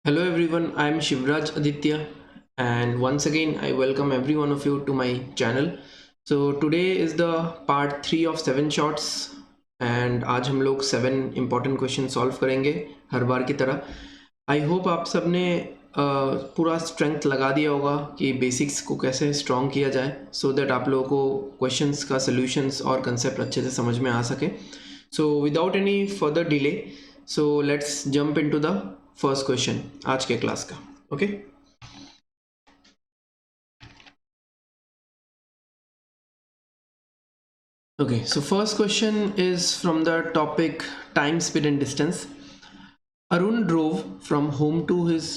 Hello everyone, I am Shivraj Aditya and once again I welcome every one of you to my channel. So today is the part 3 of 7 shots and आज हम लोग 7 important questions solve करेंगे हर बार की तरह. I hope आप सबने पूरा strength लगा दिया होगा कि basics को कैसे strong किया जाए so that आप लोगों को questions का solutions और concept अच्छे से समझ में आ सके. So without any further delay, so let's jump into the first question आज के क्लास का. Okay okay so first question is from the topic time, speed and distance. Arun drove from home to his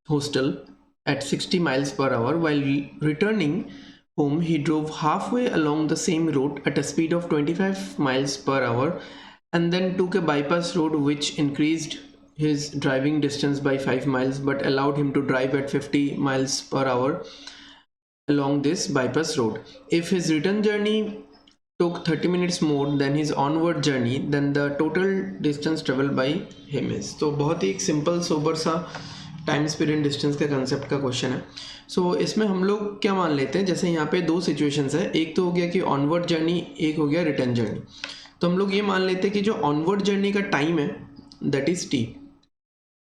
hostel at 60 miles per hour. While returning home, he drove halfway along the same road at a speed of 25 miles per hour and then took a bypass road which increased his driving distance by 5 miles but allowed him to drive at 50 miles per hour along this bypass road. If his return journey took 30 minutes more than his onward journey, then the total distance traveled by him is. तो बहुत ही एक simple sober सा time, speed and distance का concept का question है. सो इसमें हम लोग क्या मान लेते हैं, जैसे यहाँ पे दो सिचुएशंस है, एक तो हो गया कि ऑनवर्ड जर्नी, एक हो गया रिटर्न जर्नी. तो हम लोग ये मान लेते हैं कि जो ऑनवर्ड जर्नी का टाइम है दैट इज टी.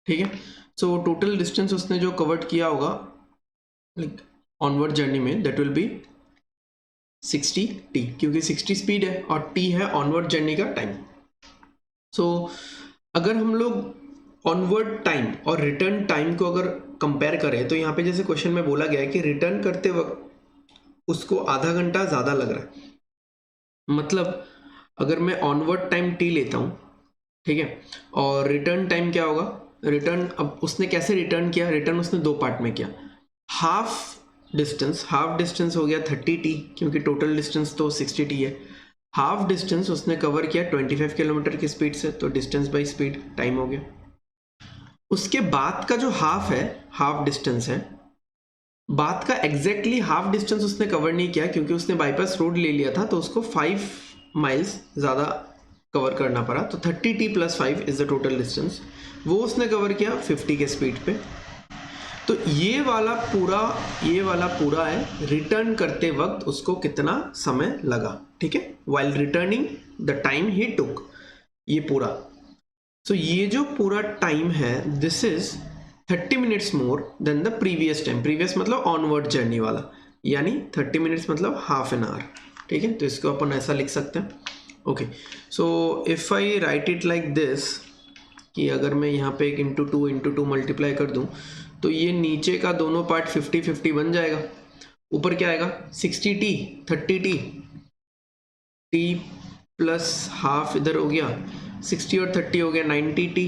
ठीक है. सो टोटल डिस्टेंस उसने जो कवर्ड किया होगा लाइक ऑनवर्ड जर्नी में दैट विल बी 60 टी, क्योंकि 60 स्पीड है और टी है ऑनवर्ड जर्नी का टाइम. सो अगर हम लोग ऑनवर्ड टाइम और रिटर्न टाइम को अगर कंपेयर करें तो यहाँ पे जैसे क्वेश्चन में बोला गया है कि रिटर्न करते वक्त उसको आधा घंटा ज़्यादा लग रहा है. मतलब अगर मैं ऑनवर्ड टाइम टी लेता हूँ, ठीक है, और रिटर्न टाइम क्या होगा, रिटर्न अब उसने कैसे रिटर्न किया, रिटर्न उसने दो पार्ट में किया. हाफ डिस्टेंस हो गया 30 टी, क्योंकि टोटल डिस्टेंस तो 60 टी है. हाफ डिस्टेंस उसने कवर किया 25 किलोमीटर की स्पीड से, तो डिस्टेंस बाई स्पीड टाइम हो गया. उसके बाद का जो हाफ डिस्टेंस है, बाद का एग्जैक्टली हाफ डिस्टेंस उसने कवर नहीं किया क्योंकि उसने बाईपास रोड ले लिया था, तो उसको 5 माइल्स ज़्यादा कवर करना पड़ा. तो 30 T plus 5 is the total distance. वो उसने कवर किया 50 के स्पीड पे. तो ये वाला पूरा है रिटर्न करते वक्त उसको कितना समय लगा. ठीक है, वाइल रिटर्निंग द टाइम ही टुक, ये पूरा. सो ये जो पूरा टाइम है this is 30 minutes more than the previous time. Previous मतलब ऑनवर्ड जर्नी वाला, यानी 30 मिनट्स मतलब हाफ एन आवर. ठीक है, तो इसको अपन ऐसा लिख सकते हैं. Okay, so if I right it like this, कि अगर मैं यहाँ पे एक इंटू टू मल्टीप्लाई कर दूँ तो ये नीचे का दोनों पार्ट 50-50 बन जाएगा. ऊपर क्या आएगा 60 T 30 T, T plus half इधर हो गया 60 और 30 हो गया 90 टी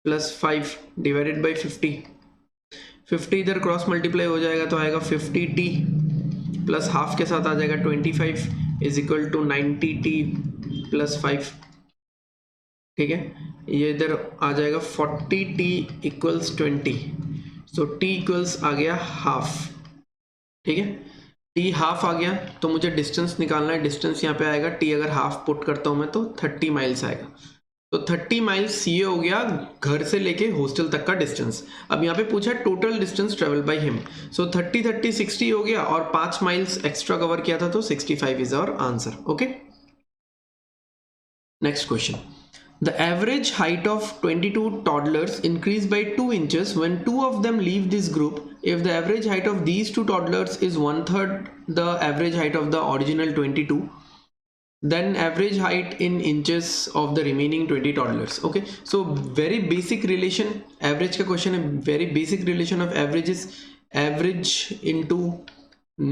प्लस 5 डिवाइडेड बाई 50 इधर क्रॉस मल्टीप्लाई हो जाएगा तो आएगा 50 टी प्लस हाफ के साथ आ जाएगा 25 is equal to 90 t plus 5. ठीक है, ये इधर आ जाएगा 40 t equals 20. So t equals आ गया हाफ. ठीक है, टी हाफ आ गया तो मुझे डिस्टेंस निकालना है. डिस्टेंस यहाँ पे आएगा, टी अगर हाफ पुट करता हूँ मैं तो 30 माइल्स आएगा. तो 30 माइल्स ये हो गया घर से लेके हॉस्टल तक का डिस्टेंस. अब यहाँ पे पूछा total distance travel by him. So 30 60 हो गया और 5 माइल्स एक्स्ट्रा कवर किया था तो 65 is our answer. Okay, next question. The average height of 22 toddlers increased by 2 inches when 2 of them leave this group. If the average height of these 2 toddlers is 1/3 the average height of the original 22, then average height in inches of the remaining 20 toddlers. Okay, so very basic relation, average का question है. very basic relation of average is average into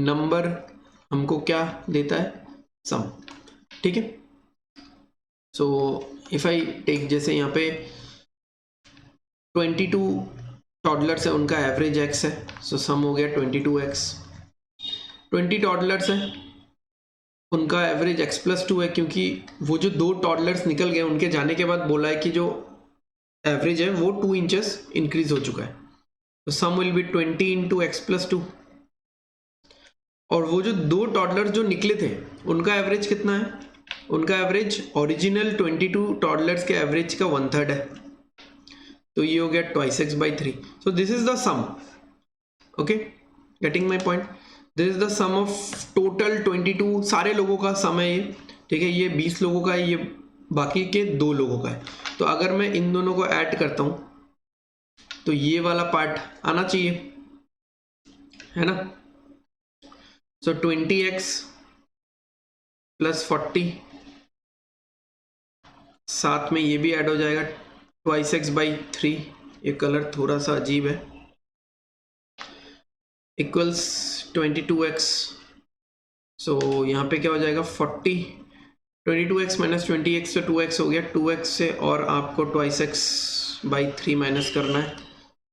number, हमको क्या देता है, sum. ठीक है, so if I take जैसे यहाँ पे 22 टॉडलर्स है, उनका एवरेज x है, सो सम हो गया 22x. 20 टॉडलर्स है, उनका एवरेज x प्लस 2 है, क्योंकि वो जो दो टॉडलर्स निकल गए उनके जाने के बाद बोला है कि जो एवरेज है वो 2 इंचेस इंक्रीज हो चुका है. तो sum will be 20 into X plus 2. और वो जो दो टॉडलर्स जो निकले थे उनका एवरेज कितना है, उनका एवरेज ओरिजिनल 22 टॉडलर्स के एवरेज का 1/3 है. तो ये हो गया twice x by 3. So this is the sum. Okay, getting my point. This is the sum of total 22 सारे लोगों का सम है ये. ठीक है, ये 20 लोगों का है, ये बाकी के 2 लोगों का है. तो अगर मैं इन दोनों को ऐड करता हूं तो ये वाला पार्ट आना चाहिए, है ना. सो 20x प्लस 40, साथ में ये भी ऐड हो जाएगा ट्वाइस एक्स बाई 3. ये कलर थोड़ा सा अजीब है. Equals 22x. सो यहाँ पे क्या हो जाएगा 40, 22x माइनस 20x तो 2x हो गया. 2x से और आपको ट्वाइस एक्स बाई 3 माइनस करना है,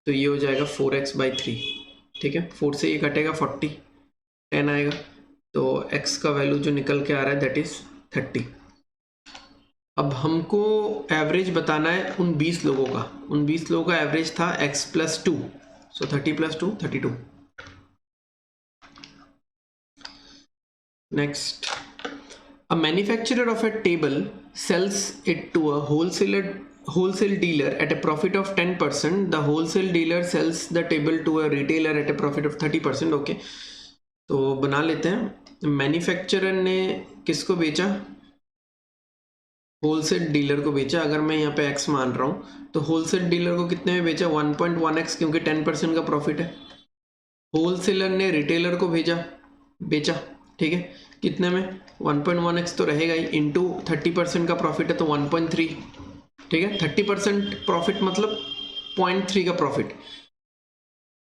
तो ये हो जाएगा 4x बाई 3. ठीक है, 4 से ये कटेगा 40, 10 आएगा. तो x का वैल्यू जो निकल के आ रहा है दैट इज 30. अब हमको एवरेज बताना है उन 20 लोगों का. उन 20 लोगों का एवरेज था x plus 2. So 30 plus 2 32. Next, a manufacturer of a table sells it to a wholesale dealer at a profit of 10%. The wholesale dealer sells the table to a retailer at a profit of 30%. Okay, तो बना लेते हैं. Manufacturer ने किसको बेचा? Wholesale dealer को बेचा. अगर मैं यहाँ पे x मान रहा हूँ तो होलसेल डीलर को कितने में बेचा? 1.1x, क्योंकि 10% का प्रॉफिट है. होलसेलर ने रिटेलर को बेचा. ठीक है, कितने में? 1.1x तो रहेगा ही, इंटू 30% का प्रॉफिट है तो 1.3. ठीक है, 30% प्रॉफिट मतलब 0.3 का प्रॉफिट.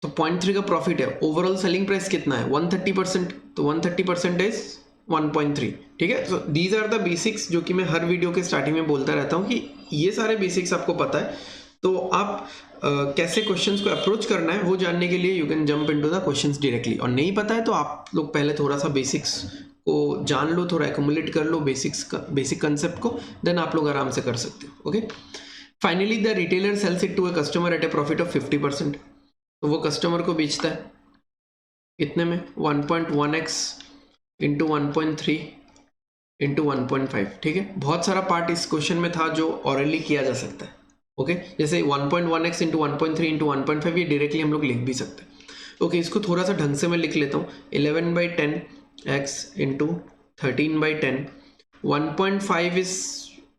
तो 0.3 का प्रॉफिट है. ओवरऑल सेलिंग प्राइस कितना है? 130%. तो 130% इज 1.3. ठीक है. So these are the basics जो कि मैं हर वीडियो के स्टार्टिंग में बोलता रहता हूँ कि ये सारे बेसिक्स आपको पता है, तो आप कैसे क्वेश्चंस को अप्रोच करना है वो जानने के लिए you can jump into the questions directly. और नहीं पता है तो आप लोग पहले थोड़ा सा बेसिक्स को जान लो, थोड़ा एक्यूमुलेट कर लो बेसिक कंसेप्ट को, देन आप लोग आराम से कर सकते हो. Okay, finally the retailer sells it to a customer at a profit of 50%. तो वो कस्टमर को बेचता है कितने में? 1.1x into 1.3 into 1.5. ठीक है, बहुत सारा पार्ट इस क्वेश्चन में था जो ऑरली किया जा सकता है. ओके, जैसे 1.1x इंटू 1.3 इंटू 1.5 ये डायरेक्टली हम लोग लिख भी सकते हैं. ओके, इसको थोड़ा सा ढंग से मैं लिख लेता हूँ. 11/10x into 13/10. 1.5 is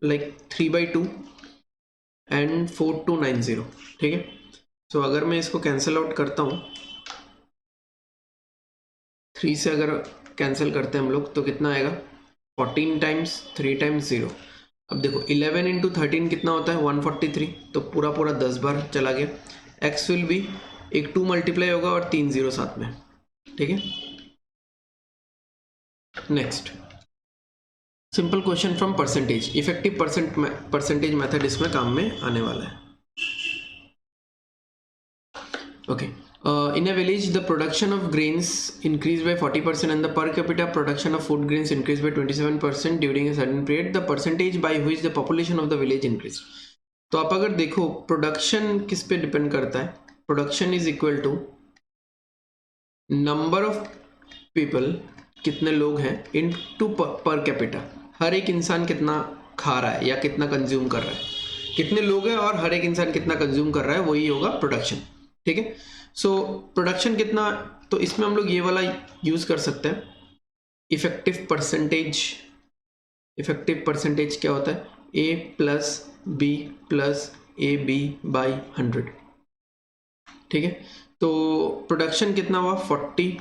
like 3/2 and 4290. ठीक है, सो अगर मैं इसको कैंसिल आउट करता हूँ, 3 से अगर कैंसिल करते हैं हम लोग तो कितना आएगा? 14 टाइम्स 3 टाइम्स 0. अब देखो 11 इंटू 13 कितना होता है? 143. तो पूरा 10 बार चला गया. x विल बी, एक 2 मल्टीप्लाई होगा और 3 0 साथ में. ठीक है, next simple question from percentage. Effective percentage method इसमें काम में आने वाला है. Okay, in a village the production of grains increased by 40% and the per capita production of food grains increased by 27% during a certain period. The percentage by which the population of the village increased. तो आप अगर देखो production किस पे depend करता है? Production is equal to number of people, कितने लोग हैं, इनटू पर कैपिटा. हर एक इंसान कितना खा रहा है या कितना कंज्यूम कर रहा है. कितने लोग हैं और हर एक इंसान कितना कंज्यूम कर रहा है, वही होगा प्रोडक्शन. ठीक है, सो प्रोडक्शन कितना, तो इसमें हम लोग ये वाला यूज कर सकते हैं, इफेक्टिव परसेंटेज. इफेक्टिव परसेंटेज क्या होता है? a plus b plus a b by 100. ठीक है, तो प्रोडक्शन कितना हुआ? 40.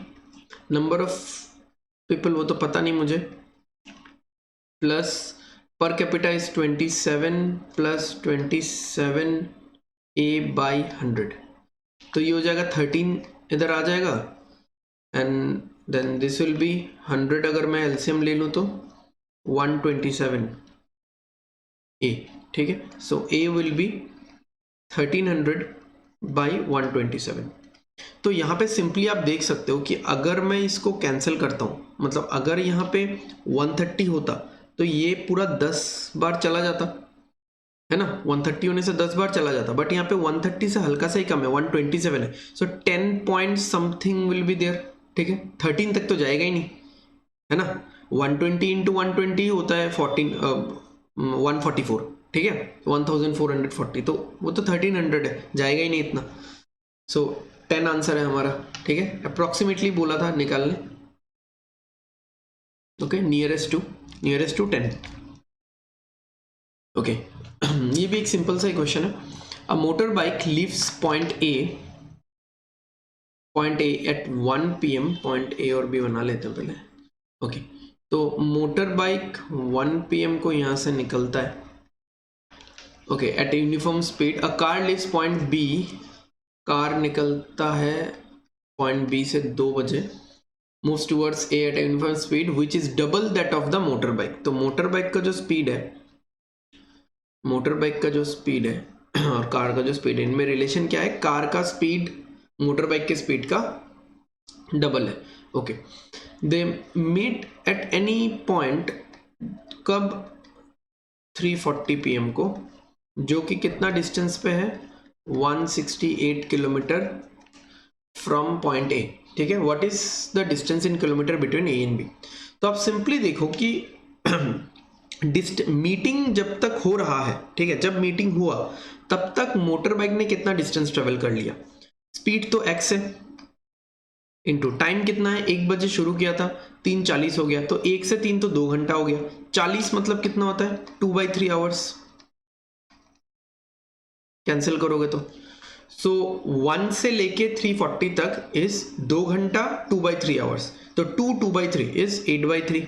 नंबर ऑफ पीपल वो तो पता नहीं मुझे, plus per capita is 27 plus 27 a by 100. तो ये हो जाएगा 13 इधर आ जाएगा and then this will be 100. अगर मैं एलसीएम ले लूँ तो 127 a. ठीक है, सो a विल बी 1300 बाई 127. तो यहाँ पे सिंपली आप देख सकते हो कि अगर मैं इसको कैंसिल करता हूँ, मतलब अगर यहाँ पे 130 होता तो ये पूरा 10 बार चला जाता है ना. 130 होने से 10 बार चला जाता, बट यहाँ पे 130 से हल्का सा ही कम है, 127 है. So 10 point something will be there. ठीक है, 13 तक तो जाएगा ही नहीं, है ना. 120 इंटू 120 होता है 144. ठीक है, 1440, तो वो तो 1300 है, जाएगा ही नहीं इतना। सो 10 आंसर है हमारा, ठीक है, अप्रोक्सीमेटली बोला था निकालने। Okay, nearest to 10। ओके, ये भी एक सिंपल सा क्वेश्चन है। A motor bike leaves point A at 1 PM, point A और बी बना लेते हैं पहले। ओके, तो मोटर बाइक 1 PM को यहाँ से निकलता है। Okay, at uniform speed a car leaves point B, car निकलता है पॉइंट बी से 2 बजे, moves towards A at uniform speed which is double that of the motor bike. तो मोटर बाइक का जो स्पीड है और कार का जो स्पीड है, इनमें रिलेशन क्या है? कार का स्पीड मोटर बाइक के स्पीड का डबल है। Okay, they meet at any point, कब? 3:40 PM को, जो कि कितना डिस्टेंस पे है? 168 किलोमीटर फ्रॉम पॉइंट ए। ठीक है, what is the distance in kilometre between A and B? तो आप सिंपली देखो कि मीटिंग जब तक हो रहा है, ठीक है, जब मीटिंग हुआ तब तक मोटर बाइक ने कितना डिस्टेंस ट्रेवल कर लिया? स्पीड तो x है, इनटू टाइम कितना है? 1 बजे शुरू किया था, 3:40 हो गया, तो 1 से 3 तो 2 घंटा हो गया। 40 मतलब कितना होता है? 2/3 आवर्स। कैंसिल करोगे तो सो 1 से लेके 3:40 तक इज 2 घंटा 2/3 आवर्स, तो 2/3 इज 8/3।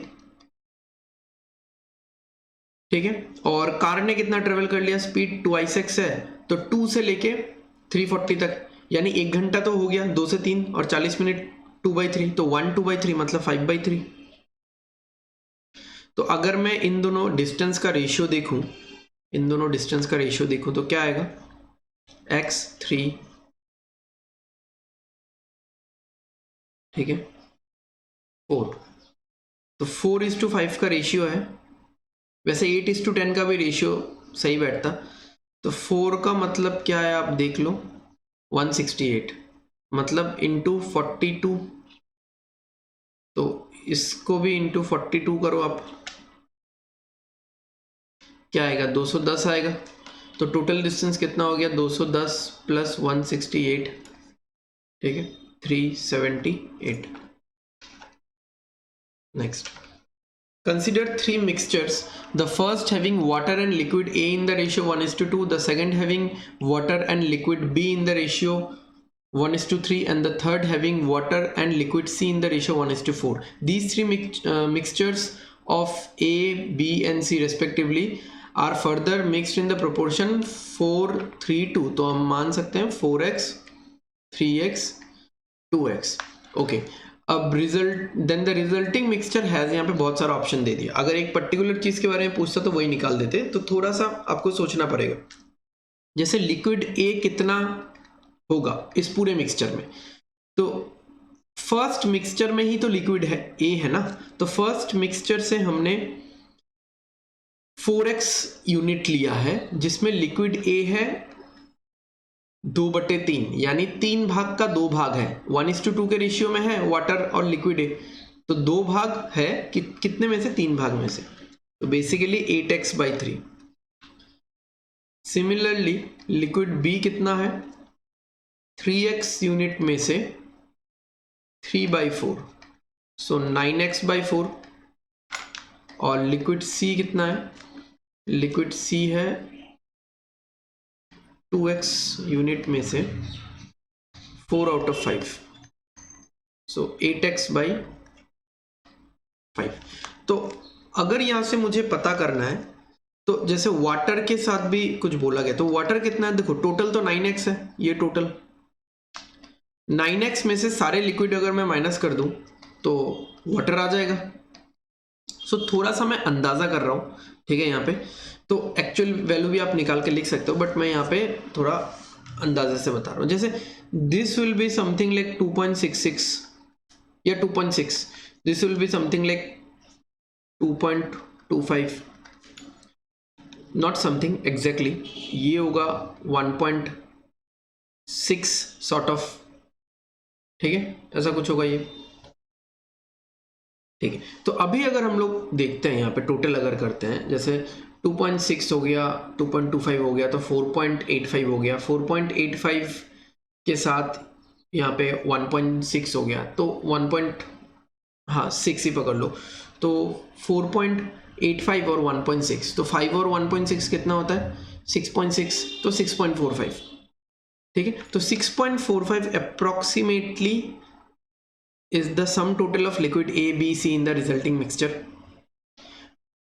ठीक है, और कार ने कितना ट्रेवल कर लिया? स्पीड 2x है, तो 2 से लेके 3:40 तक, यानी 1 घंटा तो हो गया, 2 से 3 और 40 मिनट 2/3, तो 1/2/3 मतलब 5/3। तो अगर मैं इन दोनों डिस्टेंस का रेशियो देखूं, तो क्या आएगा? x 3, ठीक है, 4, तो 4:5 का रेशियो है। वैसे 8:10 का भी रेशियो सही बैठता, तो 4 का मतलब क्या है आप देख लो, 168 मतलब इंटू 42, तो इसको भी इंटू 42 करो आप, क्या आएगा? 210 आएगा। तो टोटल डिस्टेंस कितना हो गया? 210 प्लस 168, ठीक है, 378। Next, consider 3 mixtures, the first having water and liquid A in the ratio 1:2, the second having water and liquid B in the ratio 1:3, and the third having water and liquid C in the ratio 1:4. These 3 mixtures of A, B and C respectively are further mixed in the proportion 4:3:2. तो हम मान सकते हैं 4x 3x 2x। Okay, अब result, then the resulting mixture has, यहाँ पे बहुत सारा ऑप्शन दे दिया। अगर एक पर्टिकुलर चीज के बारे में पूछता तो वही निकाल देते, तो थोड़ा सा आपको सोचना पड़ेगा। जैसे लिक्विड ए कितना होगा इस पूरे मिक्सचर में, तो फर्स्ट मिक्सचर में ही तो लिक्विड है ए है ना, तो फर्स्ट मिक्सचर से हमने 4x यूनिट लिया है, जिसमें लिक्विड ए है 2/3, यानी 3 भाग का 2 भाग है, 1:2 के रेशियो में है वाटर और लिक्विड है, तो 2 भाग है कितने में से? 3 भाग में से, तो basically 8x/3। Similarly liquid B कितना है? 3x यूनिट में से 3/4, सो 9x/4। और लिक्विड सी कितना है? लिक्विड सी है 2x यूनिट में से 4/5, सो 8x/5। तो अगर यहां से मुझे पता करना है, तो जैसे वाटर के साथ भी कुछ बोला गया, तो वाटर कितना है? देखो टोटल तो 9x है, ये टोटल 9x में से सारे लिक्विड अगर मैं माइनस कर दूं तो वाटर आ जाएगा। सो थोड़ा सा मैं अंदाजा कर रहा हूं, ठीक है, यहाँ पे तो एक्चुअल वैल्यू भी आप निकाल के लिख सकते हो, बट मैं यहाँ पे थोड़ा अंदाजे से बता रहा हूँ। जैसे this will be something like 2.66 या 2.6, this will be something like 2.25, not something exactly, ये होगा 1.6 सॉर्ट ऑफ, ठीक है, ऐसा कुछ होगा ये, ठीक है। तो अभी अगर हम लोग देखते हैं यहाँ पे टोटल अगर करते हैं, जैसे 2.6 हो गया, 2.25 हो गया, तो 4.85 हो गया, 4.85 के साथ यहाँ पे 1.6 हो गया, तो 6 ही पकड़ लो, तो 4.85 और 1.6, तो 5 और 1.6 कितना होता है 6.6, तो 6.45, ठीक है। तो 6.45 approximately is the sum total of liquid A B C in the resulting mixture.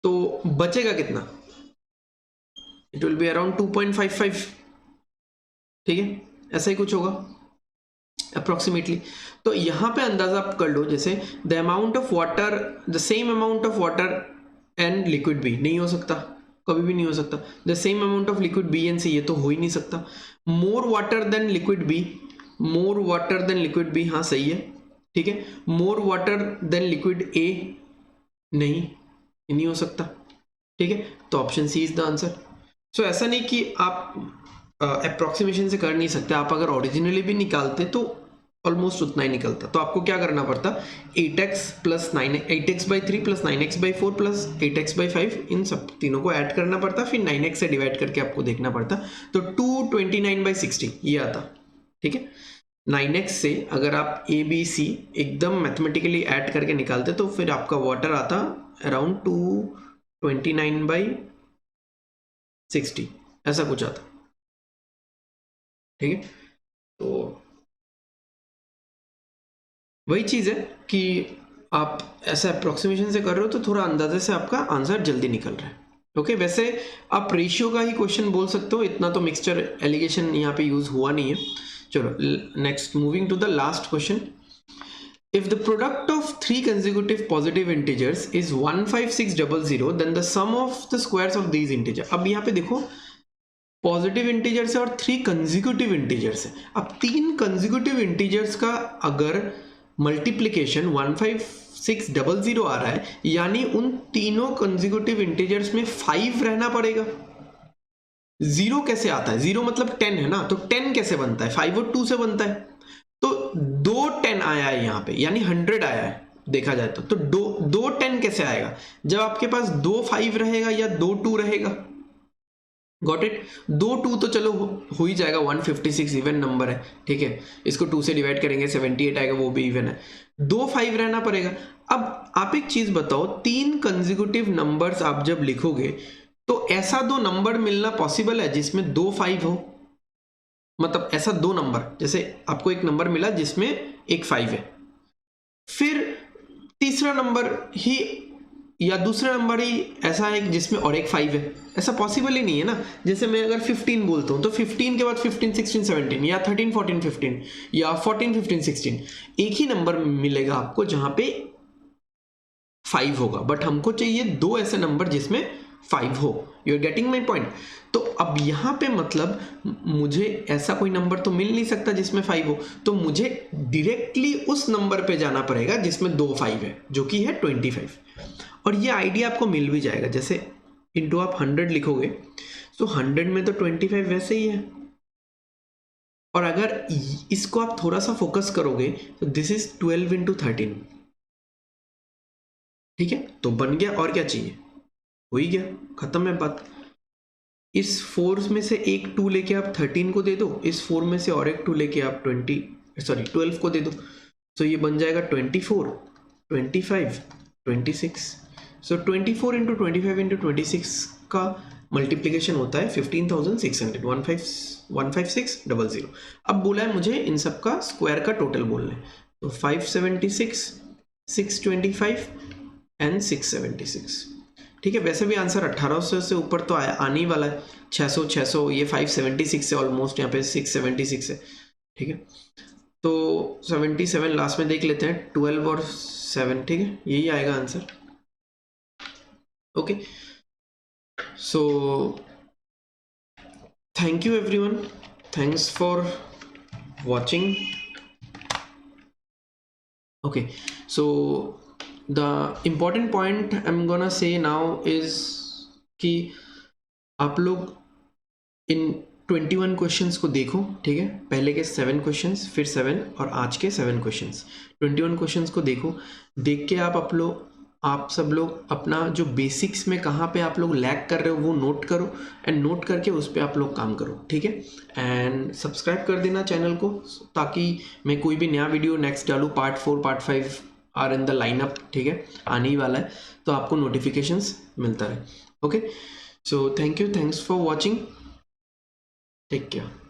तो बचेगा कितना, इट विल बी अराउंड 2.55, ठीक है, ऐसा ही कुछ होगा अप्रोक्सीमेटली। तो यहां पे अंदाजा आप कर लो, जैसे the amount of water, the same amount of water and liquid B, नहीं हो सकता, कभी भी नहीं हो सकता। The same amount of liquid B and C, ये तो हो ही नहीं सकता। More water than liquid B, more water than liquid B, हाँ सही है, ठीक है। More water than liquid A, नहीं, ये नहीं हो सकता, ठीक है। तो option C is the answer. सो ऐसा नहीं कि आप अप्रोक्सीमेशन से कर नहीं सकते, आप अगर ओरिजिनली भी निकालते तो ऑलमोस्ट उतना ही निकलता। तो आपको क्या करना पड़ता, 8x plus 9, 8x/3 plus 9x/4 plus 8x/5, इन सब तीनों को ऐड करना पड़ता, फिर 9x से डिवाइड करके आपको देखना पड़ता, तो 229/60 ये आता, ठीक है। 9x से अगर आप ए बी सी एकदम मैथमेटिकली ऐड करके निकालते तो फिर आपका वाटर आता अराउंड 229/60, ऐसा कुछ आता, ठीक है। तो वही चीज़ है कि आप ऐसा अप्रोक्सीमेशन से कर रहे हो तो थोड़ा अंदाजे से आपका आंसर जल्दी निकल रहा है, ओके। वैसे आप रेशियो का ही क्वेश्चन बोल सकते हो, इतना तो मिक्सचर एलिगेशन यहाँ पे यूज हुआ नहीं है। चलो next, moving to the last question. If the product of three consecutive positive integers is 15600, then the sum of the squares of these integers। अब यहाँ पे देखो पॉजिटिव इंटीजर्स है और 3 कंजिक्यूटिव इंटीजर्स है। अब 3 कंजिक्यूटिव इंटीजर्स का अगर मल्टीप्लिकेशन 15600 आ रहा है, यानी उन तीनों कंजिक्यूटिव इंटीजर्स में 5 रहना पड़ेगा। 0 कैसे आता है, 0 मतलब 10 है ना, तो 10 कैसे बनता है, 5 और 2 से बनता है। तो 2 10 आया है यहाँ पे, यानी 100 आया है देखा जाए तो 2 10 कैसे आएगा, जब आपके पास 2 5 रहेगा या 2 2 रहेगा। Got it. 2 2 तो चलो हो ही जाएगा, 156 इवन नंबर है, ठीक है। इसको 2 से डिवाइड करेंगे 78 आएगा, वो भी इवन है। 2 5 रहना पड़ेगा। अब आप एक चीज बताओ, 3 कंजिक्यूटिव नंबर्स आप जब लिखोगे तो ऐसा 2 नंबर मिलना पॉसिबल है जिसमें 2 5 हो, मतलब ऐसा 2 नंबर, जैसे आपको एक नंबर मिला जिसमें एक 5 है, फिर तीसरा नंबर ही या दूसरा नंबर ही ऐसा है जिसमें और एक 5 है, ऐसा पॉसिबल ही नहीं है ना। जैसे मैं अगर 15 बोलता हूं तो 15 के बाद 15 16 17 या 13 14 15 या 14 15 16, एक ही नंबर मिलेगा आपको जहां पे 5 होगा, बट हमको चाहिए 2 ऐसे नंबर जिसमें 5 हो। You are getting my point. तो अब यहां पे मतलब मुझे ऐसा कोई नंबर तो मिल नहीं सकता जिसमें 5 हो, तो मुझे डायरेक्टली उस नंबर पे जाना पड़ेगा जिसमें 2 5 है, जो कि है 25। और ये आइडिया आपको मिल भी जाएगा, जैसे इंटू आप 100 लिखोगे तो 100 में तो 25 वैसे ही है, और अगर इसको आप थोड़ा सा फोकस करोगे तो दिस इज 12 इंटू 13, ठीक है। तो बन गया, और क्या चाहिए, हो ही गया, खत्म है बात। इस 4 में से एक 2 लेके आप 13 को दे दो, इस 4 में से और एक 2 लेके आप 12 को दे दो, तो ये बन जाएगा 24 25 26। सो 24 इंटू 25 इंटू 26 का मल्टीप्लीकेशन होता है 15,600, 15600। अब बोला है मुझे इन सब का स्क्वायर का टोटल बोलना है, तो 576 625 एंड 676, ठीक है। वैसे भी आंसर 1800 से ऊपर तो आने ही वाला है, 600 600, ये 576 से ऑलमोस्ट यहाँ पे 676 है, ठीक है। तो 77 लास्ट में देख लेते हैं, 12 और 7, ठीक है, यही आएगा answer, okay. So thank you everyone, thanks for watching. Okay, so the important point I'm gonna say now is कि आप लोग इन 21 क्वेश्चंस को देखो, ठीक है। पहले के 7 क्वेश्चंस, फिर 7 और आज के 7 क्वेश्चंस, 21 क्वेश्चंस को देखो। देख के आप आप सब लोग अपना जो बेसिक्स में कहाँ पे आप लोग लैग कर रहे हो वो नोट करो, एंड नोट करके उस पर आप लोग काम करो, ठीक है। एंड सब्सक्राइब कर देना चैनल को, ताकि मैं कोई भी नया वीडियो नेक्स्ट डालूँ, part 4 part 5 are in the lineup, ठीक है, आने ही वाला है, तो आपको नोटिफिकेशंस मिलता रहे। Okay, so thank you, thanks for watching, take care.